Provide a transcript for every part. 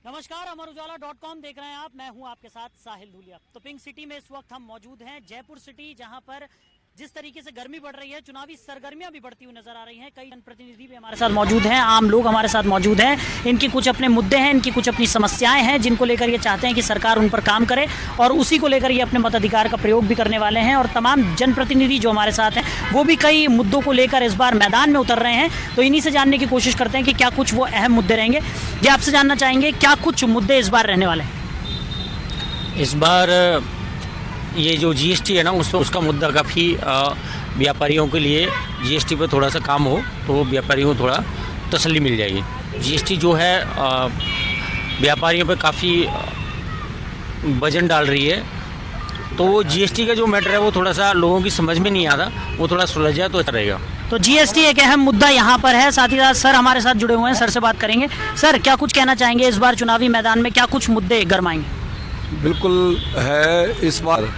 नमस्कार, अमर उजाला.com देख रहे हैं आप। मैं हूं आपके साथ साहिल धूलिया। तो पिंक सिटी में इस वक्त हम मौजूद हैं, जयपुर सिटी, जहां पर जिस तरीके से गर्मी बढ़ रही है, चुनावी सरगर्मियां भी बढ़ती हुई नजर आ रही हैं। कई जनप्रतिनिधि भी हमारे साथ मौजूद हैं, आम लोग हमारे साथ मौजूद हैं। इनके कुछ अपने मुद्दे हैं, इनकी कुछ अपनी समस्याएं हैं, जिनको लेकर ये चाहते हैं कि सरकार उन पर काम करे, और उसी को लेकर ये अपने मताधिकार का प्रयोग भी करने वाले हैं। और तमाम जनप्रतिनिधि जो हमारे साथ हैं, वो भी कई मुद्दों को लेकर इस बार मैदान में उतर रहे हैं। तो इन्हीं से जानने की कोशिश करते हैं कि क्या कुछ वो अहम मुद्दे रहेंगे। ये आपसे जानना चाहेंगे, क्या कुछ मुद्दे इस बार रहने वाले हैं? इस बार ये जो जीएसटी है ना, उसका मुद्दा काफ़ी व्यापारियों के लिए जीएसटी पर थोड़ा सा काम हो तो व्यापारियों को थोड़ा तसल्ली मिल जाएगी। जीएसटी जो है व्यापारियों पे काफ़ी वजन डाल रही है, तो वो जीएसटी का जो मैटर है वो थोड़ा सा लोगों की समझ में नहीं आता, वो थोड़ा सुलझ जाए तो अच्छा रहेगा। तो जीएसटी एक अहम मुद्दा यहाँ पर है। साथ ही साथ सर हमारे साथ जुड़े हुए हैं, सर से बात करेंगे। सर, क्या कुछ कहना चाहेंगे इस बार चुनावी मैदान में, क्या कुछ मुद्दे गरमाएंगे? बिल्कुल है। इस बार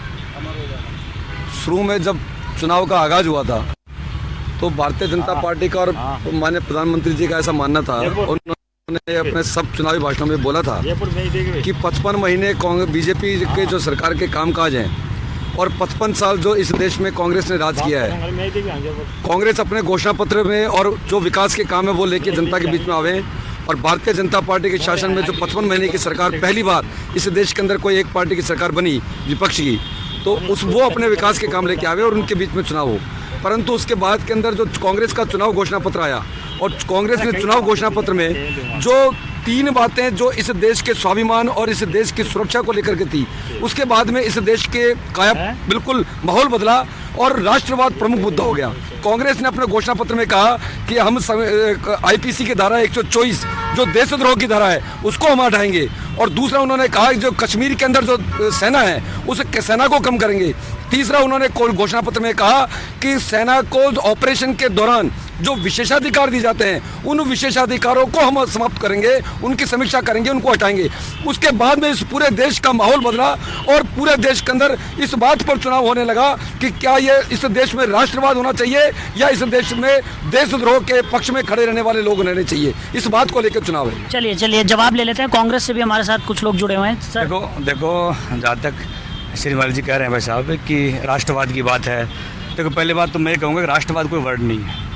शुरू में जब चुनाव का आगाज हुआ था तो भारतीय जनता पार्टी का और माननीय प्रधानमंत्री जी का ऐसा मानना था, उन्होंने अपने सब चुनावी भाषणों में बोला था कि 55 महीने कांग्रेस बीजेपी के जो सरकार के कामकाज हैं और 55 साल जो इस देश में कांग्रेस ने राज किया है, कांग्रेस अपने घोषणा पत्र में और जो विकास के काम है वो लेके जनता के बीच में आवे। और भारतीय जनता पार्टी के शासन में जो 55 महीने की सरकार पहली बार इस देश के अंदर कोई एक पार्टी की सरकार बनी विपक्ष की, तो वो अपने विकास के काम लेके आवे और उनके बीच में चुनाव हो। परंतु उसके बाद के अंदर जो कांग्रेस का चुनाव घोषणा पत्र आया, और कांग्रेस ने चुनाव घोषणा पत्र में जो 3 बातें जो इस देश के स्वाभिमान और इस देश की सुरक्षा को लेकर के थी, उसके बाद में इस देश के काया बिल्कुल माहौल बदला और राष्ट्रवाद प्रमुख मुद्दा हो गया। कांग्रेस ने अपने घोषणा पत्र में कहा कि हम आईपीसी की धारा 124 जो देशद्रोह की धारा है उसको हम हटाएंगे, और दूसरा उन्होंने कहा कि जो कश्मीर के अंदर जो सेना है उस सेना को कम करेंगे। तीसरा उन्होंने घोषणा पत्र में कहा कि सेना को ऑपरेशन के दौरान जो विशेषाधिकार दिए जाते हैं उन विशेषाधिकारों को हम समाप्त करेंगे, उनकी समीक्षा करेंगे, उनको हटाएंगे। उसके बाद में इस पूरे देश का माहौल बदला और पूरे देश के अंदर इस बात पर चुनाव होने लगा कि क्या ये इस देश में राष्ट्रवाद होना चाहिए या इस देश में देशद्रोह के पक्ष में खड़े रहने वाले लोग रहने चाहिए। इस बात को लेकर चुनाव है। चलिए जवाब ले लेते हैं। कांग्रेस से भी हमारे साथ कुछ लोग जुड़े हुए हैं। सर, देखो जहाँ तक श्रीमान जी कह रहे हैं भाई साहब कि राष्ट्रवाद की बात है, देखो पहली बात तो मैं कहूँगा कि राष्ट्रवाद कोई वर्ड नहीं है,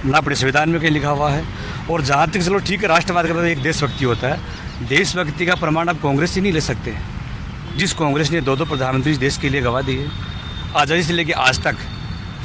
ना अपने संविधान में कहीं लिखा हुआ है। और जहाँ तक चलो ठीक है, राष्ट्रवाद का मतलब एक देशभक्ति होता है। देशभक्ति का प्रमाण आप कांग्रेस से नहीं ले सकते। जिस कांग्रेस ने 2 प्रधानमंत्री देश के लिए गवा दिए, आज़ादी से लेके आज तक,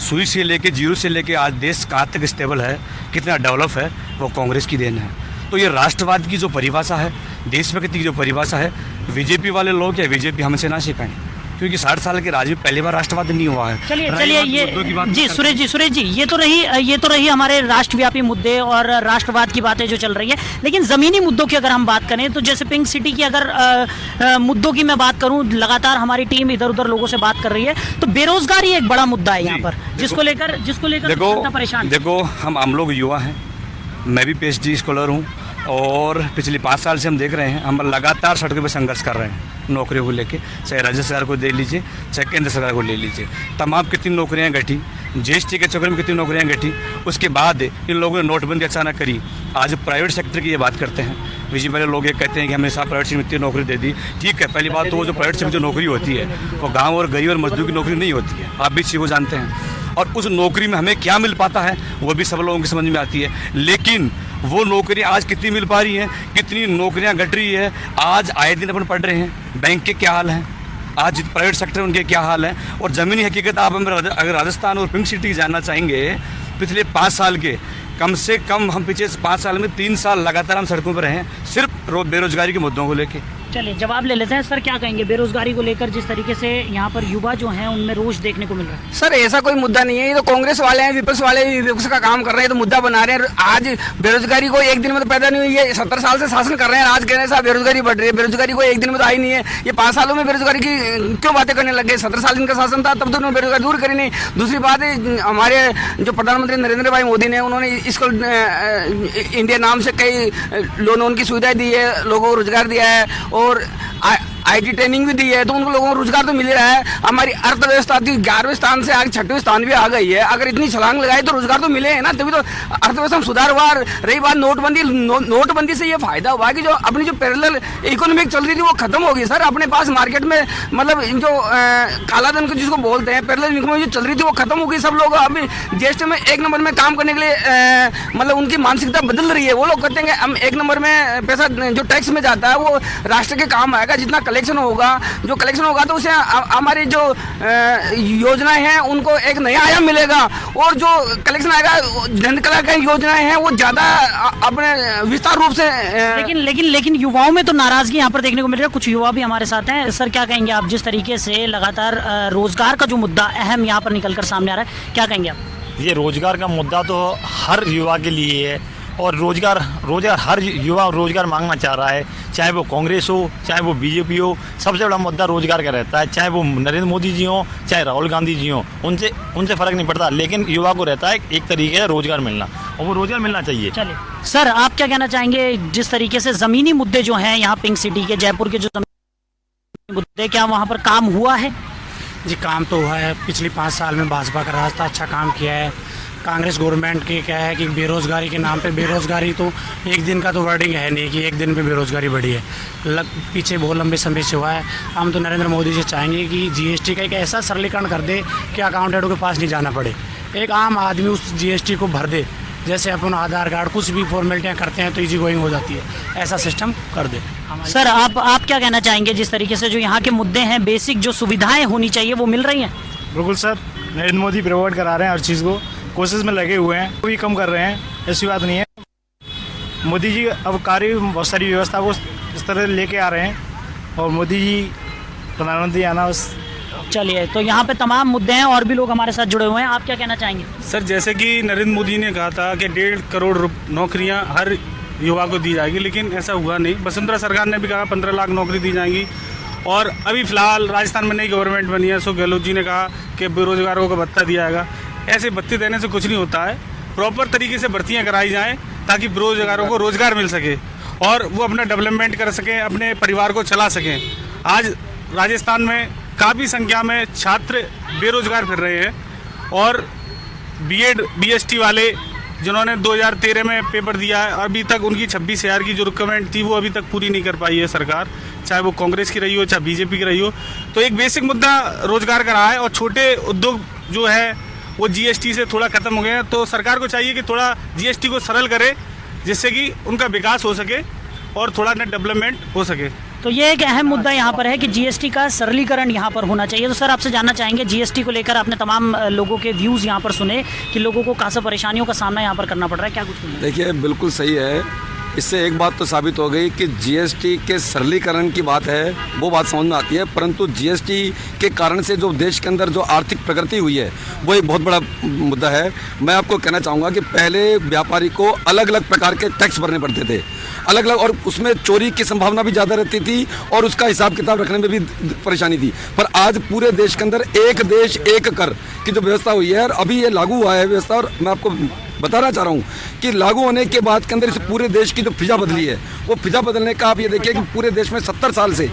सुई से लेके जीरो से लेके आज देश कहाँ तक स्टेबल है, कितना डेवलप है, वो कांग्रेस की देन है। तो ये राष्ट्रवाद की जो परिभाषा है, देशभक्ति की जो परिभाषा है, बीजेपी वाले लोग या बीजेपी हमसे ना सिखाएं, क्योंकि 60 साल के राज में पहली बार राष्ट्रवाद नहीं हुआ है। चलिए ये जी सुरेश जी ये तो रही हमारे राष्ट्रव्यापी मुद्दे और राष्ट्रवाद की बातें जो चल रही है। लेकिन ज़मीनी मुद्दों की अगर हम बात करें तो जैसे पिंक सिटी की अगर मुद्दों की मैं बात करूं, लगातार हमारी टीम इधर उधर लोगों से बात कर रही है, तो बेरोजगारी एक बड़ा मुद्दा है यहाँ पर, जिसको लेकर परेशान। देखो हम लोग युवा हैं, मैं भी PhD स्कॉलर हूँ, और पिछले 5 साल से हम देख रहे हैं, हम लगातार सड़कों पर संघर्ष कर रहे हैं नौकरियों को लेके। चाहे राज्य सरकार को दे लीजिए, चाहे केंद्र सरकार को ले लीजिए, तमाम कितनी नौकरियां घटी, जीएसटी के चक्कर में कितनी नौकरियां घटी। उसके बाद इन लोगों ने नोटबंदी अचानक करी। आज प्राइवेट सेक्टर की ये बात करते हैं, बीजेपी वाले लोग ये कहते हैं कि हमें साहब प्राइवेट सेक्टर में इतनी नौकरी दे दी। ठीक है, पहली बात तो वो जो प्राइवेट सेक्टर जो नौकरी होती है वो गाँव और गरीब और मजदूर की नौकरी नहीं होती है, आप भी चीज़ को जानते हैं। और उस नौकरी में हमें क्या मिल पाता है वो भी सब लोगों की समझ में आती है। लेकिन वो नौकरी आज कितनी मिल पा रही हैं, कितनी नौकरियां घट रही है। आज आए दिन अपन पढ़ रहे हैं बैंक के क्या हाल हैं, आज प्राइवेट सेक्टर उनके क्या हाल हैं। और ज़मीनी हकीकत आप अगर राजस्थान और पिंक सिटी जानना चाहेंगे, पिछले 5 साल के कम से कम हम पिछले 5 साल में 3 साल लगातार हम सड़कों पर रहे हैं, सिर्फ बेरोजगारी के मुद्दों को लेके। चलिए जवाब ले लेते हैं। सर, क्या कहेंगे बेरोजगारी को लेकर, जिस तरीके से यहाँ पर युवा जो हैं उनमें रोष देखने को मिल रहा है? सर, ऐसा कोई मुद्दा नहीं है, ये तो कांग्रेस वाले हैं, विपक्ष वाले विपक्ष का काम कर रहे हैं, तो मुद्दा बना रहे हैं। आज बेरोजगारी को एक दिन में तो पैदा नहीं हुई है, 70 साल से शासन कर रहे हैं। आज कह रहे हैं साहब बेरोजगारी बढ़ रही है, बेरोजगारी को एक दिन में तो आई नहीं है। ये 5 सालों में बेरोजगारी की क्यों बातें करने लग गए? 17 साल इनका शासन था, तब तो उन्होंने बेरोजगारी दूर करी नहीं। दूसरी बात है, हमारे जो प्रधानमंत्री नरेंद्र भाई मोदी ने, उन्होंने इसको इंडिया नाम से कई लोन की सुविधाएं दी है, लोगों को रोजगार दिया है। और IT ट्रेनिंग भी दी है, तो उन लोगों को रोजगार तो मिल रहा है। हमारी अर्थव्यवस्था थी 11वें स्थान से आगे 6वें स्थान भी आ गई है। अगर इतनी छलांग लगाई तो रोजगार तो मिले है ना, तभी तो अर्थव्यवस्था में सुधार हुआ। रही बात नोटबंदी से ये फायदा हुआ कि जो अपनी जो पैरेलल इकोनॉमिक चल रही थी वो खत्म हो गई सर। अपने पास मार्केट में मतलब जो काला धन को जिसको बोलते हैं, पैरेलल इकोनॉमी जो चल रही थी वो खत्म हो गई। सब लोग अभी जीएसटी में 1 नंबर में काम करने के लिए मतलब उनकी मानसिकता बदल रही है। वो लोग कहते हैं हम 1 नंबर में पैसा जो टैक्स में जाता है वो राष्ट्र के काम आएगा। जितना कलेक्शन होगा तो उसे हमारी जो योजनाएं हैं उनको एक नया आयाम मिलेगा, और जो कलेक्शन आएगा जन कल्याण योजनाएं हैं वो ज्यादा अपने विस्तार रूप से लेकिन युवाओं में तो नाराजगी यहाँ पर देखने को मिल रही है। कुछ युवा भी हमारे साथ हैं। सर क्या कहेंगे आप, जिस तरीके से लगातार रोजगार का जो मुद्दा अहम यहाँ पर निकलकर सामने आ रहा है, क्या कहेंगे आप? ये रोजगार का मुद्दा तो हर युवा के लिए है, और रोजगार हर युवा रोजगार मांगना चाह रहा है, चाहे वो कांग्रेस हो चाहे वो बीजेपी हो। सबसे बड़ा मुद्दा रोजगार का रहता है, चाहे वो नरेंद्र मोदी जी हो चाहे राहुल गांधी जी हो, उनसे फ़र्क नहीं पड़ता। लेकिन युवा को रहता है एक तरीके से रोजगार मिलना, और वो रोजगार मिलना चाहिए। चलिए सर, आप क्या कहना चाहेंगे जिस तरीके से ज़मीनी मुद्दे जो हैं यहाँ पिंक सिटी के जयपुर के जो ज़मीनी मुद्दे, क्या वहाँ पर काम हुआ है? जी काम तो हुआ है। पिछले 5 साल में भाजपा का रास्ता अच्छा काम किया है। कांग्रेस गवर्नमेंट की क्या है कि बेरोज़गारी के नाम पे, बेरोज़गारी तो एक दिन का तो वर्डिंग है नहीं कि एक दिन पे बेरोज़गारी बढ़ी है, पीछे बहुत लंबे समय से हुआ है। हम तो नरेंद्र मोदी से चाहेंगे कि जीएसटी का एक ऐसा सरलीकरण कर दे कि अकाउंटेंटों के पास नहीं जाना पड़े, एक आम आदमी उस जीएसटी को भर दे। जैसे अपन आधार कार्ड कुछ भी फॉर्मेलिटियाँ करते हैं तो इजी गोइंग हो जाती है, ऐसा सिस्टम कर दे। सर आप क्या कहना चाहेंगे जिस तरीके से जो यहाँ के मुद्दे हैं, बेसिक जो सुविधाएं होनी चाहिए वो मिल रही हैं? बिल्कुल सर, नरेंद्र मोदी प्रोवाइड करा रहे हैं हर चीज़ को, कोशिश में लगे हुए हैं, कोई कम कर रहे हैं, ऐसी बात नहीं है। मोदी जी अब बहुत सारी व्यवस्था को इस तरह लेके आ रहे हैं, और मोदी जी प्रधानमंत्री आना बस। चलिए, तो यहाँ पे तमाम मुद्दे हैं, और भी लोग हमारे साथ जुड़े हुए हैं। आप क्या कहना चाहेंगे? सर जैसे कि नरेंद्र मोदी ने कहा था कि 1.5 करोड़ नौकरियाँ हर युवा को दी जाएगी, लेकिन ऐसा हुआ नहीं। वसुंधरा सरकार ने भी कहा 15 लाख नौकरी दी जाएंगी, और अभी फ़िलहाल राजस्थान में नई गवर्नमेंट बनी है, अशोक गहलोत जी ने कहा कि बेरोजगारों को भत्ता दिया जाएगा। ऐसे भत्ते देने से कुछ नहीं होता है, प्रॉपर तरीके से भर्तियाँ कराई जाएँ ताकि बेरोजगारों को रोज़गार मिल सके और वो अपना डेवलपमेंट कर सकें, अपने परिवार को चला सकें। आज राजस्थान में काफ़ी संख्या में छात्र बेरोजगार फिर रहे हैं, और बीएड बीएसटी वाले जिन्होंने 2013 में पेपर दिया है, अभी तक उनकी 26,000 की जो रिक्वायरमेंट थी वो अभी तक पूरी नहीं कर पाई है सरकार, चाहे वो कांग्रेस की रही हो चाहे बीजेपी की रही हो। तो एक बेसिक मुद्दा रोजगार का रहा है, और छोटे उद्योग जो है वो जीएसटी से थोड़ा खत्म हो गए हैं। तो सरकार को चाहिए कि थोड़ा जीएसटी को सरल करे, जिससे कि उनका विकास हो सके और थोड़ा नेट डेवलपमेंट हो सके। तो ये एक अहम मुद्दा यहाँ पर है कि जीएसटी का सरलीकरण यहाँ पर होना चाहिए। तो सर आपसे जानना चाहेंगे, जीएसटी को लेकर आपने तमाम लोगों के व्यूज़ यहाँ पर सुने कि लोगों को खासा परेशानियों का सामना यहाँ पर करना पड़ रहा है, क्या कुछ? देखिए बिल्कुल सही है। इससे एक बात तो साबित हो गई कि जीएसटी के सरलीकरण की बात है, वो बात समझ में आती है, परंतु जीएसटी के कारण से जो देश के अंदर जो आर्थिक प्रगति हुई है वो एक बहुत बड़ा मुद्दा है। मैं आपको कहना चाहूँगा कि पहले व्यापारी को अलग अलग प्रकार के टैक्स भरने पड़ते थे, अलग अलग, और उसमें चोरी की संभावना भी ज़्यादा रहती थी और उसका हिसाब किताब रखने में भी परेशानी थी। पर आज पूरे देश के अंदर एक देश एक कर की जो व्यवस्था हुई है, और अभी ये लागू हुआ है व्यवस्था, और मैं आपको बताना चाह रहा हूँ कि लागू होने के बाद के अंदर इस पूरे देश की जो फिजा बदली है, वो फिजा बदलने का आप ये देखिए कि पूरे देश में 70 साल से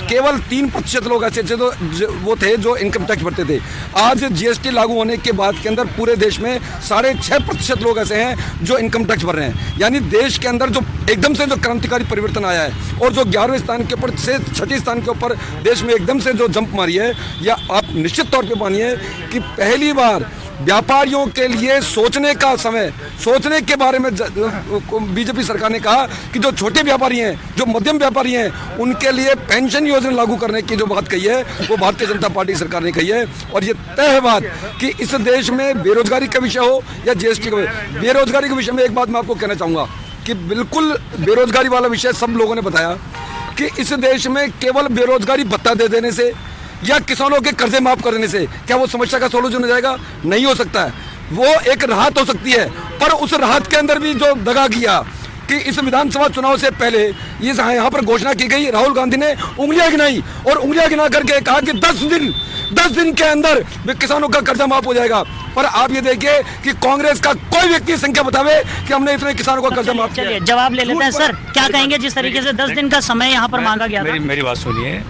केवल 3% लोग ऐसे थे वो थे जो इनकम टैक्स भरते थे। आज जीएसटी लागू होने के बाद के अंदर पूरे देश में 6.5% लोग ऐसे हैं जो इनकम टैक्स भर रहे हैं। यानी देश के अंदर जो एकदम से जो क्रांतिकारी परिवर्तन आया है, और जो 11वें स्थान के ऊपर से 6ठे स्थान के ऊपर देश में एकदम से जो जंप मारी है, या आप निश्चित तौर पर मानिए कि पहली बार व्यापारियों के लिए सोचने का समय, सोचने के बारे में बीजेपी सरकार ने कहा कि जो छोटे व्यापारी हैं, जो मध्यम व्यापारी हैं, उनके लिए पेंशन योजना लागू करने की जो बात कही है वो भारतीय जनता पार्टी सरकार ने कही है। और ये तय है बात कि इस देश में बेरोजगारी का विषय हो या जीएसटी का, बेरोजगारी के विषय में एक बात मैं आपको कहना चाहूँगा कि बिल्कुल बेरोजगारी वाला विषय सब लोगों ने बताया कि इस देश में केवल बेरोजगारी भत्ता दे देने से या किसानों के कर्जे माफ करने से क्या वो समस्या का सोल्यूशन हो जाएगा? नहीं हो सकता है। वो एक राहत हो सकती है, पर उस राहत के अंदर भी जो दगा किया कि इस विधानसभा चुनाव से पहले ये यहाँ पर घोषणा की गई, राहुल गांधी ने उंगलियां गिनाई और उंगलियां गिना करके कहा कि 10 दिन के अंदर किसानों का कर्जा माफ हो जाएगा। पर आप ये देखिए कि कांग्रेस का कोई व्यक्ति संख्या बतावे कि हमने इतने किसानों का कर्जा माफ किया। जवाब ले लेते हैं। सर क्या कहेंगे, जिस तरीके से 10 दिन का समय यहाँ पर मांगा गया था? मेरी बात सुनिए,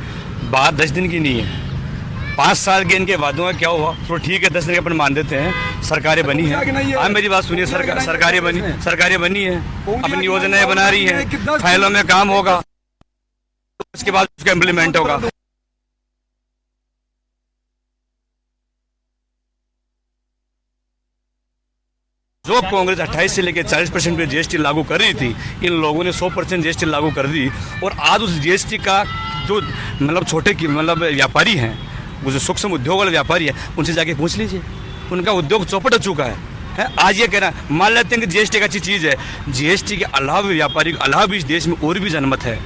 बात 10 दिन की नहीं है, 5 साल के इनके वादों में क्या हुआ? तो ठीक है, 10 दिन के अपन मान देते हैं, सरकारें बनी है। आप मेरी बात सुनिए, सरकारें बनी है, अपनी योजनाएं बना रही है, फाइलों में काम होगा, उसके बाद उसका इम्प्लीमेंट होगा। जो कांग्रेस 28 से लेकर 40% पे जीएसटी लागू कर रही थी, इन लोगों ने 100% जीएसटी लागू कर दी। और आज उस जीएसटी का जो मतलब छोटे की मतलब व्यापारी हैं, वो जो सूक्ष्म उद्योग वाले व्यापारी हैं, उनसे जाके पूछ लीजिए, उनका उद्योग चौपट हो चुका है। आज ये कहना, मान लेते हैं कि जीएसटी एक अच्छी चीज़ है, जीएसटी के अलावा भी व्यापारी के अलावा भी इस देश में और भी जनमत है।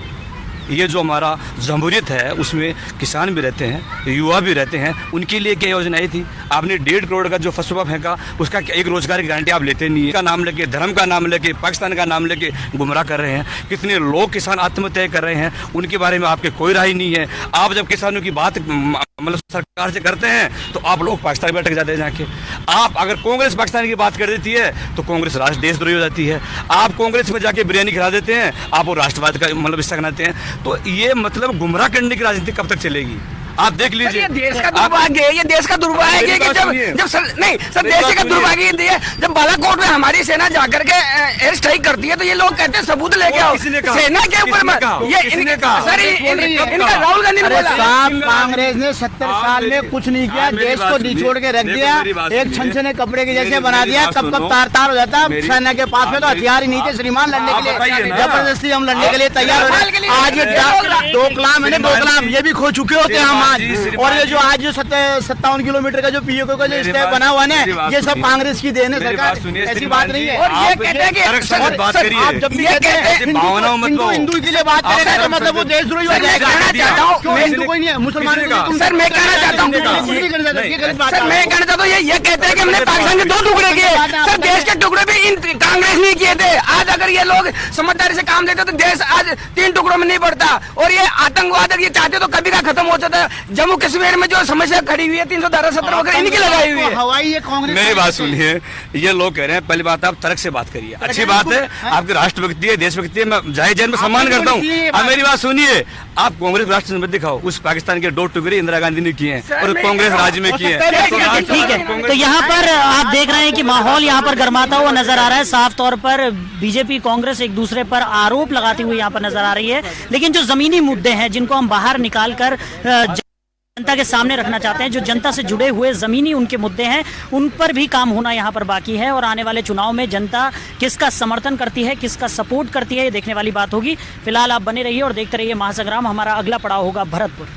ये जो हमारा जमहूरियत है उसमें किसान भी रहते हैं, युवा भी रहते हैं, उनके लिए क्या योजनाएं थी? आपने 1.5 करोड़ का जो फसुआ फेंका, उसका एक रोजगार की गारंटी आप लेते नहीं है। का नाम लेके, धर्म का नाम लेके, पाकिस्तान का नाम लेके गुमराह कर रहे हैं। कितने लोग किसान आत्महत्या कर रहे हैं, उनके बारे में आपके कोई राय नहीं है। आप जब किसानों की बात मतलब सरकार से करते हैं तो आप लोग पाकिस्तान में अटक जाते हैं जाके। आप अगर कांग्रेस पाकिस्तान की बात कर देती है तो कांग्रेस राष्ट्र देशद्रोही हो जाती है। आप कांग्रेस में जाके बिरयानी खिला देते हैं, आप वो राष्ट्रवाद का मतलब हिस्सा बनाते हैं। तो ये मतलब गुमराह करने की राजनीति कब तक चलेगी? आप देख लीजिए, ये देश का दुर्भाग्य है, ये देश का दुर्भाग्य है कि जब सर देश का दुर्भाग्य है, जब बालाकोट में हमारी सेना जाकर के एयर स्ट्राइक करती है तो ये लोग कहते हैं सबूत लेके आओ। सेना के ऊपर ये सर इनका राहुल गांधी ने बोला, कांग्रेस ने 70 साल में कुछ नहीं किया, देश को निचोड़ के रख दिया, एक छनछने कपड़े के जैसे बना दिया। कब कब तार हो जाता, सेना के पास में तो हथियार ही नहीं थे श्रीमान लड़ने के लिए। जबरदस्ती हम लड़ने के लिए तैयार हो रहे। आज ये डोकलाम ये भी खो चुके होते हैं हम आज। और ये जो आज जो 57 किलोमीटर का जो पीओके का जो स्टेप बना हुआ है, ये सब कांग्रेस की देन है सरकार, ऐसी बात नहीं है। और ये कहते हैं कि आप जब भी कहते हैं हिंदू के लिए बात करेंगे तो मतलब वो देशद्रोही हो जाएगा। हिंदू कोई नहीं है, मुसलमान। सर मैं कहना चाहता हूँ, सर मैं कहना चाहता हूँ ये कहते हैं कि हमने पाकिस्तान के 2 टुकड़े किए, सर देश के टुकड़े भी कांग्रेस नहीं किए थे। आज अगर ये लोग समझदारी से काम देते तो देश आज 3 टुकड़ों में नहीं बढ़ता। और ये आतंकवाद ये चाहते तो कभी का खत्म हो जाता। जम्मू कश्मीर में जो समस्या खड़ी हुई है 317 वगैरह इनकी लगाई हुई है। हवाई कांग्रेस। मेरी बात सुनिए, ये लोग कह रहे हैं, पहली बात आप तर्क से बात करिए, अच्छी बात है, आपके राष्ट्रभक्ति है, देशभक्ति है, मैं जाहिर जैन में सम्मान करता हूँ। अब मेरी बात सुनिए, आप कांग्रेस राष्ट्र संबंध दिखाओ, उस पाकिस्तान के 2 टुकड़े इंदिरा गांधी ने किए हैं और कांग्रेस राज्य में किए हैं। ठीक है, तो यहाँ पर आप देख रहे हैं कि माहौल यहाँ पर गर्माता हुआ नजर आ रहा है। साफ तौर पर बीजेपी कांग्रेस एक दूसरे पर आरोप लगाती हुई यहाँ पर नजर आ रही है, लेकिन जो जमीनी मुद्दे हैं जिनको हम बाहर निकाल कर जनता के सामने रखना चाहते हैं, जो जनता से जुड़े हुए जमीनी उनके मुद्दे हैं, उन पर भी काम होना यहाँ पर बाकी है। और आने वाले चुनाव में जनता किसका समर्थन करती है, किसका सपोर्ट करती है, ये देखने वाली बात होगी। फिलहाल आप बने रहिए और देखते रहिए महासंग्राम। हमारा अगला पड़ाव होगा भरतपुर।